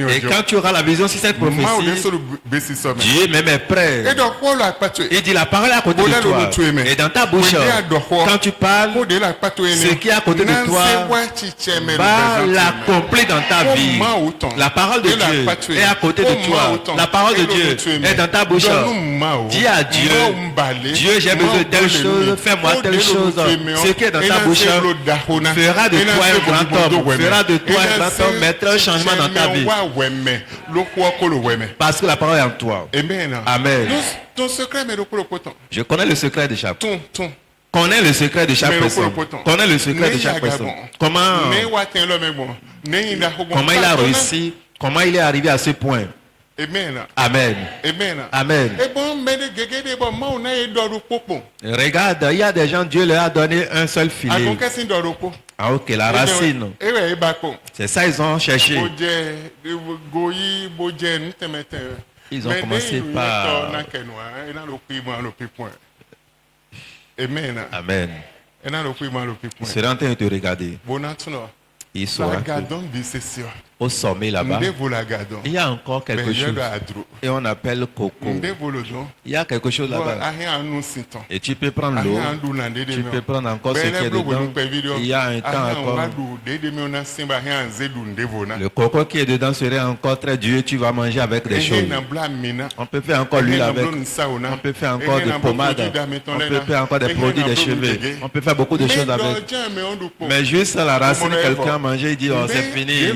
Speaker 1: Et quand tu auras la vision sur cette prophétie, Dieu même est prêt. Il dit la parole est à côté de toi. Et dans ta bouche, quand tu parles, ce qui est à côté de toi va l'accomplir dans ta vie. La parole de Dieu est à côté de toi. La parole de Dieu est dans ta bouche. Dis à Dieu, Dieu, j'ai besoin de telle chose, fais-moi telle chose. Ce qui est dans ta bouche fera de toi un grand homme, fera de toi un grand homme, mettra un changement dans ta vie. Parce que la parole est en toi. Amen. Je connais le secret de chaque personne. Connais le secret de chaque personne. Connais le secret de chaque personne. Comment il a réussi, comment il est arrivé à ce point. Amen. Amen. Regarde, il y a des gens, Dieu leur a donné un seul filet. Ah ok, la racine. C'est ça ils ont cherché. Ils ont commencé par... Amen. Ils seraient en train de te regarder. Ils sauront au sommet là-bas, il y a encore quelque chose. Et on appelle coco. Il y a quelque chose là-bas. Et tu peux prendre l'eau. Tu peux prendre encore ce qui est dedans. Il y a un temps encore. Le coco qui est dedans serait encore très dur. Tu vas manger avec des choses. On peut faire encore l'huile avec. On peut faire encore des pommades. On peut faire encore des produits des cheveux. On peut faire beaucoup de choses avec. Mais juste à la racine, quelqu'un a mangé, il dit oh c'est fini.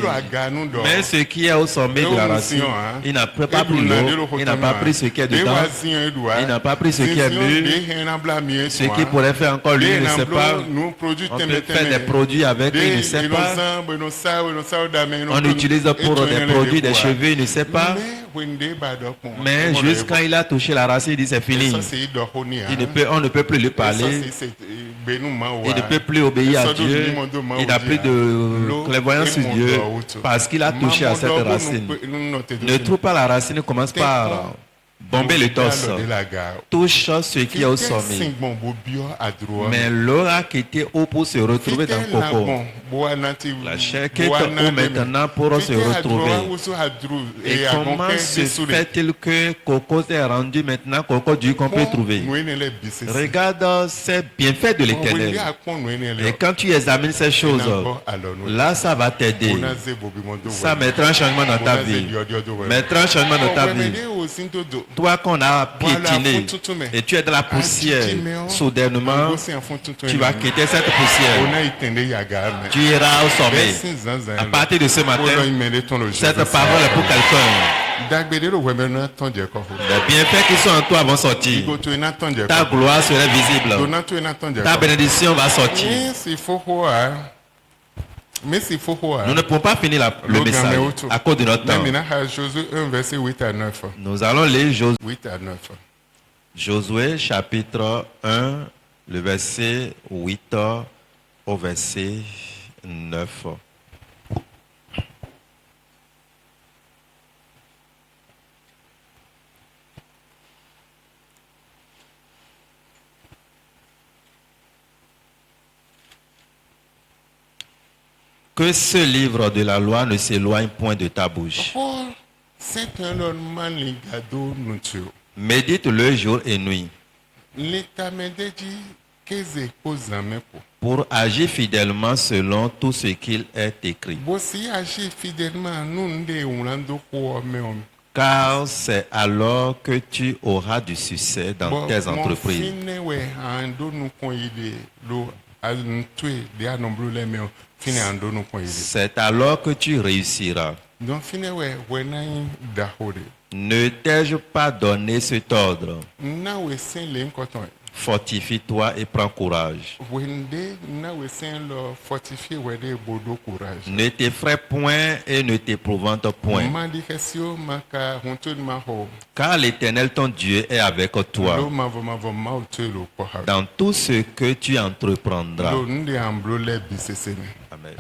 Speaker 1: Mais ce qui est au sommet de la racine, il n'a pas pris l'eau, il n'a pas pris ce qui est dedans, il n'a pas pris ce qui est mûr, ce qui pourrait faire encore lui, il ne sait pas. On peut faire des produits avec, il ne sait pas. On utilise pour des produits, des cheveux, il ne sait pas. Mais juste quand il a touché la racine, il dit c'est fini. On ne peut plus lui parler. Il ne peut plus obéir à Dieu. Il n'a plus de clairvoyance sur Dieu parce qu'il a touché à cette racine. Ne trouve pas la racine, commence par bomber le torse. Touche ce qui est au sommet. Mais l'eau a quitté haut pour se retrouver dans le coco. La chair quitte haut maintenant pour se retrouver. Et comment se fait-il que coco s'est rendu maintenant coco Dieu qu'on peut trouver? Regarde, c'est bien fait de l'Éternel. Et quand tu examines ces choses, là ça va t'aider. Ça mettra un changement dans ta vie. Mettra un changement dans ta vie. Toi qu'on a piétiné et tu es dans la poussière, soudainement, tu vas quitter cette poussière. Tu iras au sommet. À partir de ce matin, cette parole est pour quelqu'un. Les bienfaits qui sont en toi vont sortir. Ta gloire sera visible. Ta bénédiction va sortir. Nous ne pouvons pas finir le message à cause de notre temps. Nous allons lire Josué chapitre 1, le verset 8 au verset 9. Que ce livre de la loi ne s'éloigne point de ta bouche. Médite-le jour et nuit. pour agir fidèlement selon tout ce qu'il est écrit. Car c'est alors que tu auras du succès dans tes entreprises. C'est alors que tu réussiras. Ne t'ai-je pas donné cet ordre? Fortifie-toi et prends courage. Ne t'effraie point et ne t'épouvante point. Car l'Éternel ton Dieu est avec toi dans tout ce que tu entreprendras. Amen.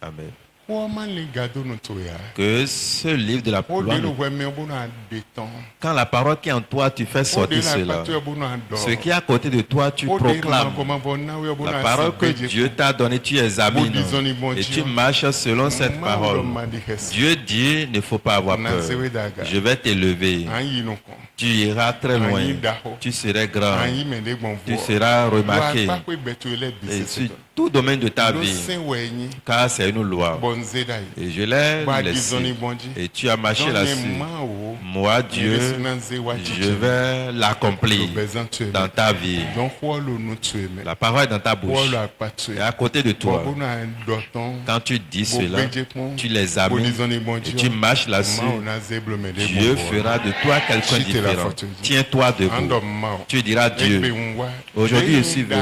Speaker 1: Amen. Que ce livre de la parole, quand la parole qui est en toi, tu fais sortir cela. Ce qui est à côté de toi, tu proclames. La parole que Dieu t'a donnée, tu examines. Et tu marches selon cette parole. Dieu dit, ne faut pas avoir peur. Je vais t'élever. Tu iras très loin. Tu seras grand. Tu seras remarqué. Et sur tout domaine de ta vie. Car c'est une loi. Et je l'ai laissé. Et tu as marché là-dessus. Moi, Dieu, je vais l'accomplir dans ta vie. La parole est dans ta bouche. Et à côté de toi, quand tu dis cela, tu l'examines et tu marches là-dessus, Dieu fera de toi quelqu'un de différent. Tiens-toi debout. Tu diras Dieu, aujourd'hui je suis venu.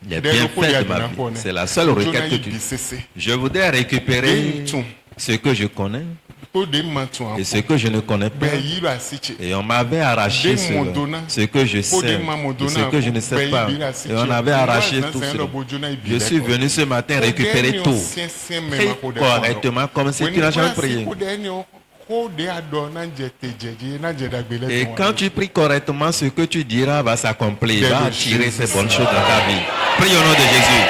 Speaker 1: Les bienfaits de ma vie, c'est la seule requête que tu fais. Je voudrais récupérer ce que je connais et ce que je ne connais pas. Et on m'avait arraché cela, ce que je sais et ce que je ne sais pas. Et on avait arraché tout cela. Je suis venu ce matin récupérer tout. Prie correctement comme si tu n'as jamais prié. Et quand tu pries correctement, ce que tu diras va s'accomplir, va attirer ces bonnes choses dans ta vie. Prie au nom de Jésus.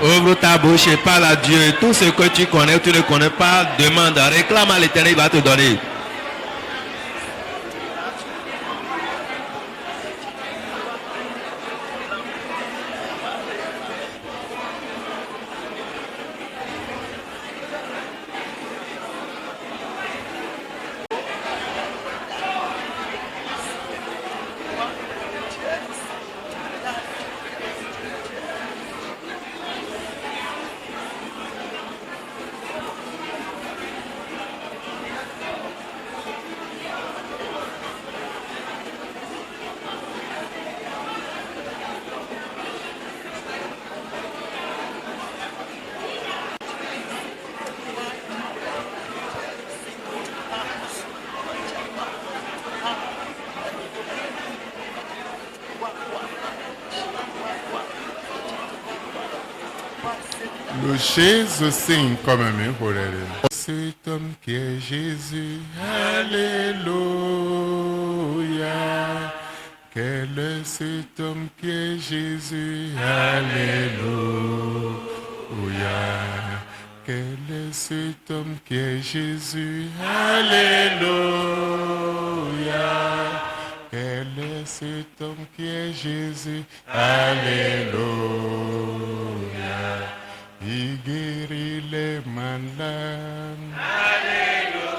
Speaker 1: Ouvre ta bouche et parle à Dieu. Tout ce que tu connais ou tu ne connais pas, demande, réclame à l'Éternel, il va te donner.
Speaker 2: Le Jésus signe comme un pour cet homme qui est Jésus, alléluia. Quel est cet homme qui est Jésus, alléluia. Quel est cet homme qui est Jésus, alléluia. Quel est cet homme qui est Jésus, alléluia. Il guérit les malades. Alléluia.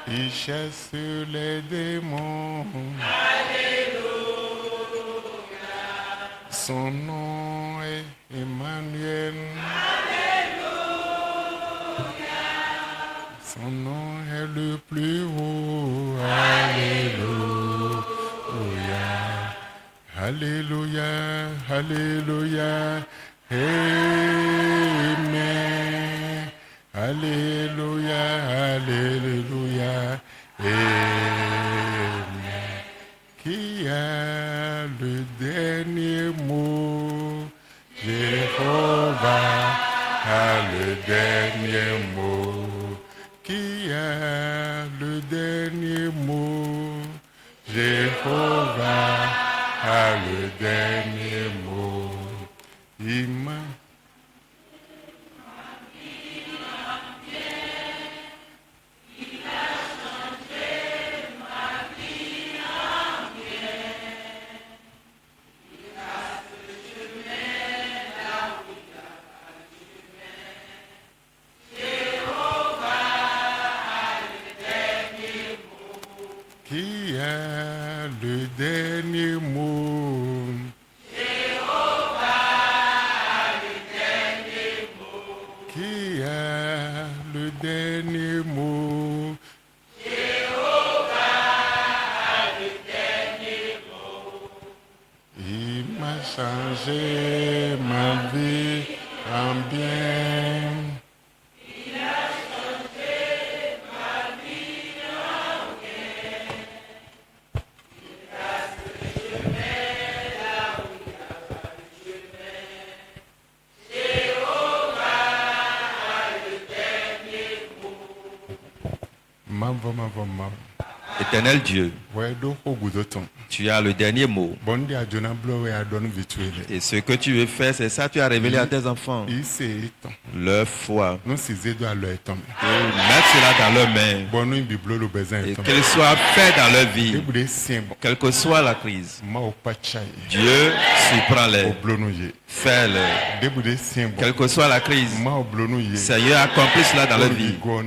Speaker 2: Il chasse les démons. Alléluia. Son nom est Emmanuel. Alléluia. Son nom est le plus haut. Alléluia. Alléluia, Alléluia, Amen. Alléluia, Alléluia, Amen. Qui a le dernier mot? Jéhovah a le dernier mot. Qui a le dernier mot? Jéhovah a le dernier mot. Qui a le dernier mot?
Speaker 3: Jéhovah a le dernier mot.
Speaker 2: Qui a le dernier mot?
Speaker 3: Jéhovah a le dernier mot.
Speaker 2: Il m'a changé ma vie en bien.
Speaker 3: Il a changé ma vie en bien. Il trace le chemin là où il n'y a pas de chemin. Jéhovah a le dernier mot.
Speaker 1: Éternel Dieu,
Speaker 2: Ouais, donc au bout de temps.
Speaker 1: tu as le dernier mot.
Speaker 2: Bon dia Jonah blow à donner vituel.
Speaker 1: Et ce que tu veux faire, c'est ça que tu as révélé à tes enfants.
Speaker 2: Il c'est temps.
Speaker 1: Leur foi.
Speaker 2: Nous si zédo à leur temps.
Speaker 1: Et mettre cela dans leurs mains.
Speaker 2: Bon nous biblo le besoin
Speaker 1: Et
Speaker 2: temps.
Speaker 1: qu'il soit fait dans leur vie.
Speaker 2: Et boudé sien bon.
Speaker 1: Quelle que soit la crise.
Speaker 2: Ma au pachai.
Speaker 1: Dieu surprend-les.
Speaker 2: Au blonouye.
Speaker 1: Fais-le.
Speaker 2: Des boudé sien bon.
Speaker 1: Quelle que soit la crise.
Speaker 2: Ma au blonouye.
Speaker 1: Seigneur, accomplis cela dans leur vie. Et que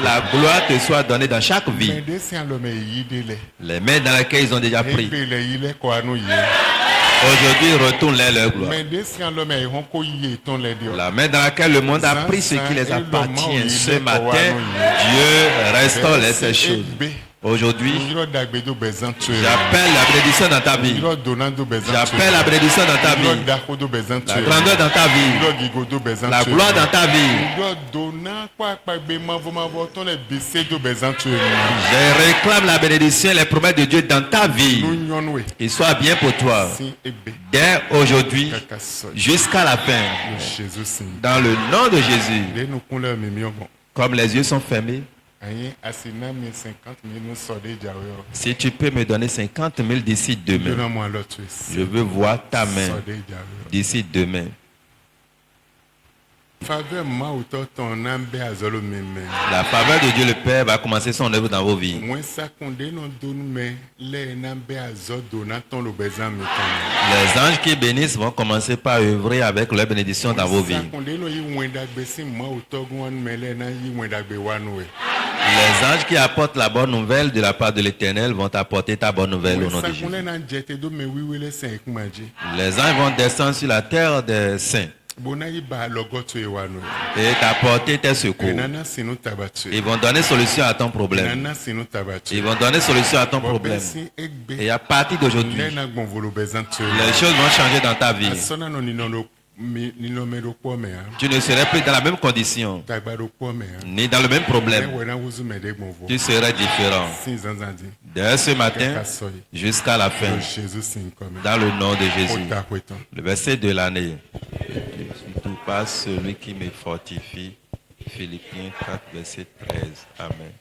Speaker 1: la gloire te soit donnée dans chaque vie.
Speaker 2: Mais des siens le mais yidele.
Speaker 1: Les mains dans lesquelles ils ont déjà pris.
Speaker 2: Il est quoi nous y.
Speaker 1: Aujourd'hui, retourne-les leur gloire.
Speaker 2: Mais des siens le mais on ko y ton les dieux.
Speaker 1: La main dans laquelle le monde a pris ce qui les appartient ce matin, Dieu restaure-les ces choses. Aujourd'hui, j'appelle la bénédiction dans ta vie. J'appelle la bénédiction dans ta vie. La grandeur dans ta vie. La gloire dans ta vie. Je réclame la bénédiction et les promesses de Dieu dans ta vie. Qu'il soit bien pour toi. Dès aujourd'hui jusqu'à la fin. Dans le nom de Jésus. Comme les yeux sont fermés. Si tu peux me donner 50 000 d'ici demain, je veux voir ta main d'ici demain. La faveur de Dieu le Père va commencer son œuvre dans vos vies. Les anges qui bénissent vont commencer par œuvrer avec leur bénédiction dans vos vies. Les anges qui apportent la bonne nouvelle de la part de l'Éternel vont apporter ta bonne nouvelle au nom de Jésus. Les anges vont descendre sur la terre des saints et t'apporter tes secours. Ils vont donner solution à ton problème. Ils vont donner solution à ton problème. Et à partir d'aujourd'hui, les choses vont changer dans ta vie. Tu ne serais plus dans la même condition, ni dans le même problème. Tu serais différent. Dès ce matin jusqu'à la fin, dans le nom de Jésus. Le verset de l'année. Surtout pas celui qui me fortifie. Philippiens 4, verset 13. Amen.